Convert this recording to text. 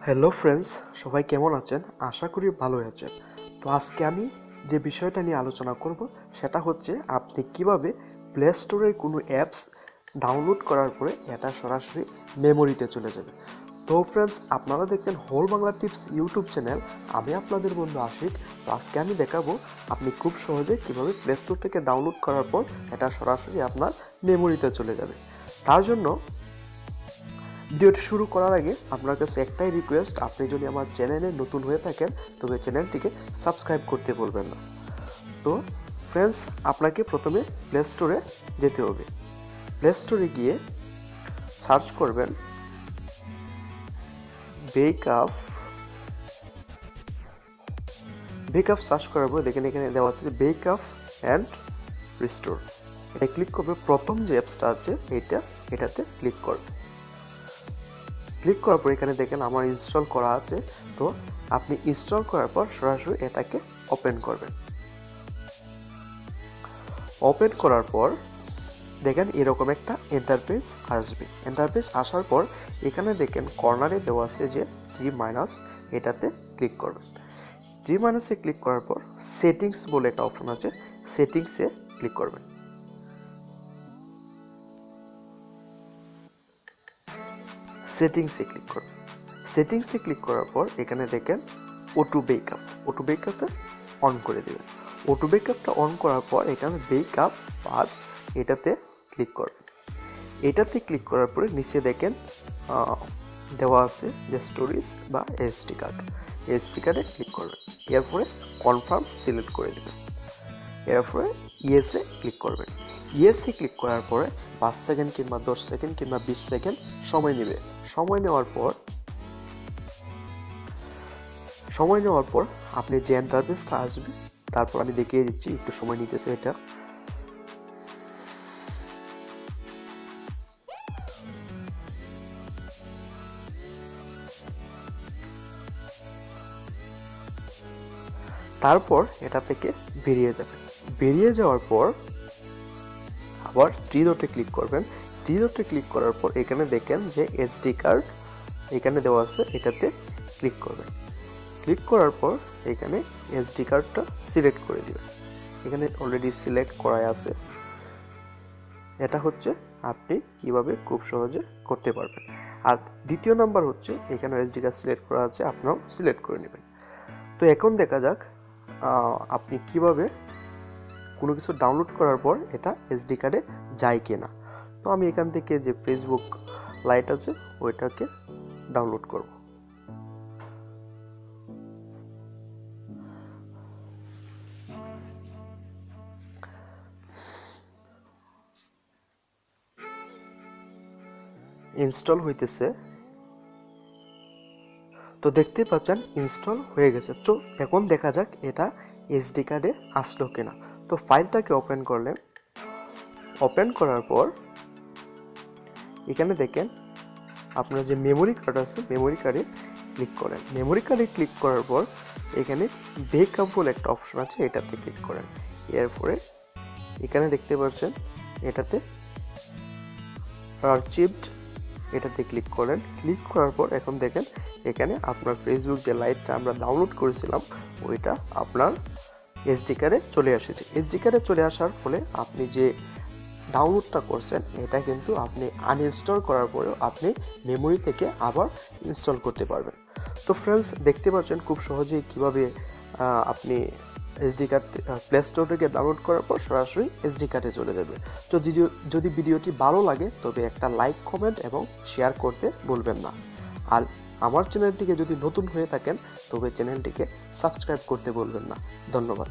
Hello friends, সবাই কেমন আছেন? আশা করি ভালোই আছেন। তো আজকে আমি যে বিষয়টা নিয়ে আলোচনা করব সেটা হচ্ছে আপনি কিভাবে প্লে স্টোরের কোনো অ্যাপস ডাউনলোড করার পরে এটা সরাসরি মেমোরিতে চলে যাবে। তো ফ্রেন্ডস, আপনারা দেখছেন whole Bangla tips YouTube channel. আমি আপনাদের বন্ধু আশিক। তো আজকে আমি দেখাবো আপনি খুব সহজে কিভাবে প্লে স্টোর থেকে ডাউনলোড করার পর এটা সরাসরি আপনার মেমোরিতে চলে যাবে। তার জন্য ভিডিওটি শুরু করার আগে আপনার কাছে একটাই রিকোয়েস্ট, আপনি যদি আমার চ্যানেলে নতুন হয়ে থাকেন তবে চ্যানেলটিকে সাবস্ক্রাইব করতে ভুলবেন না। তো ফ্রেন্ডস, আপনাকে প্রথমে প্লে স্টোরে যেতে হবে। প্লে স্টোরে গিয়ে সার্চ করবেন বেকআপ সার্চ করার পর দেখেন এখানে দেওয়া আছে বেকআপ অ্যান্ড রিস্টোর। এটা ক্লিক করবে। প্রথম যে অ্যাপসটা আছে এটাতে ক্লিক করবে। ক্লিক করার পর এখানে দেখেন আমার ইনস্টল করা আছে। তো আপনি ইনস্টল করার পর সরাসরি এটাকে ওপেন করবেন। ওপেন করার পর দেখেন এরকম একটা ইন্টারফেস আসবে। ইন্টারফেস আসার পর এখানে দেখেন কর্নারে দেওয়া আছে যে G- এটাতে ক্লিক করবেন। G- ক্লিক করার পর সেটিংস বলে একটা অপশন আছে, সেটিংসে ক্লিক করবেন। সেটিংসে ক্লিক করার পর এখানে দেখেন অটো বেকআপটা অন করে দেবেন। অটো বেকআপটা অন করার পর এখানে বেকআপ পাথ এটাতে ক্লিক করবেন। এটাতে ক্লিক করার পরে নিচে দেখেন দেওয়া আছে যে স্টোরেজ বা এসডি কার্ডে ক্লিক করবেন। এরপরে কনফার্ম সিলেক্ট করে দেবেন। এরপরে ইয়েসে ক্লিক করবেন। ইয়েসে ক্লিক করার পরে 5 সেকেন্ড কিংবা 10 সেকেন্ড কিংবা 20 সেকেন্ড সময় নেবে। সময় নেওয়ার পর আপনি যে ইন্টারফেসটা আসবে, তারপর আমি দেখিয়ে দিচ্ছি, একটু সময় নিতেছে এটা। তারপর এটা থেকে বেরিয়ে যাওয়ার পর আবার 3 ডটে ক্লিক করবেন। 3 ডটে ক্লিক করার পর এখানে দেখেন যে এসডি কার্ড এখানে দেওয়া আছে, এটাতে ক্লিক করবেন। ক্লিক করার পর এখানে এসডি কার্ডটা সিলেক্ট করে দিবেন। এখানে অলরেডি সিলেক্ট করাই আছে। এটা হচ্ছে আপনি কিভাবে খুব সহজে করতে পারবেন। আর দ্বিতীয় নাম্বার হচ্ছে এখানে এসডি কার্ড সিলেক্ট করা আছে, আপনারাও সিলেক্ট করে নেবেন। তো এখন দেখা যাক আপনি কিভাবে কোনো কিছু ডাউনলোড করার পর এটা এসডি কার্ডে যায় কিনা। তো আমি এখান থেকে যে ফেসবুক লাইট আছে ওইটাকে ডাউনলোড করব। ইনস্টল হইতেছে। তো দেখতে পাচ্ছেন ইনস্টল হয়ে গেছে। তো এখন দেখা যাক এটা এসডি কার্ডে আসলো কিনা। তো ফাইলটাকে ওপেন করলেন। ওপেন করার পর এখানে দেখেন আপনার যে মেমোরি কার্ড আছে মেমোরি কার্ডে ক্লিক করেন। মেমোরি কার্ডে ক্লিক করার পর এখানে বেকআপ বলে একটা অপশন আছে, এটাতে ক্লিক করেন। এরপরে এখানে দেখতে পাচ্ছেন এটাতে আর্চিভড, এটাতে ক্লিক করেন। ক্লিক করার পর এখন দেখেন এখানে আপনার ফেসবুক যে লাইটটা আমরা ডাউনলোড করেছিলাম ওইটা আপনার এসডি কার্ডে চলে এসেছে। এসডি কার্ডে চলে আসার ফলে আপনি যে ডাউনলোডটা করছেন এটা কিন্তু আপনি আনইনস্টল করার পরেও আপনি মেমোরি থেকে আবার ইনস্টল করতে পারবেন। তো ফ্রেন্ডস, দেখতে পাচ্ছেন খুব সহজেই কিভাবে আপনি এসডি কার্ড প্লে স্টোর থেকে ডাউনলোড করার পর সরাসরি এসডি কার্ডে চলে যাবে। তো যদি ভিডিওটি ভালো লাগে তবে একটা লাইক, কমেন্ট এবং শেয়ার করতে ভুলবেন না। আর আমার চ্যানেলটিকে যদি নতুন হয়ে থাকেন তবে চ্যানেলটিকে সাবস্ক্রাইব করতে ভুলবেন না। ধন্যবাদ।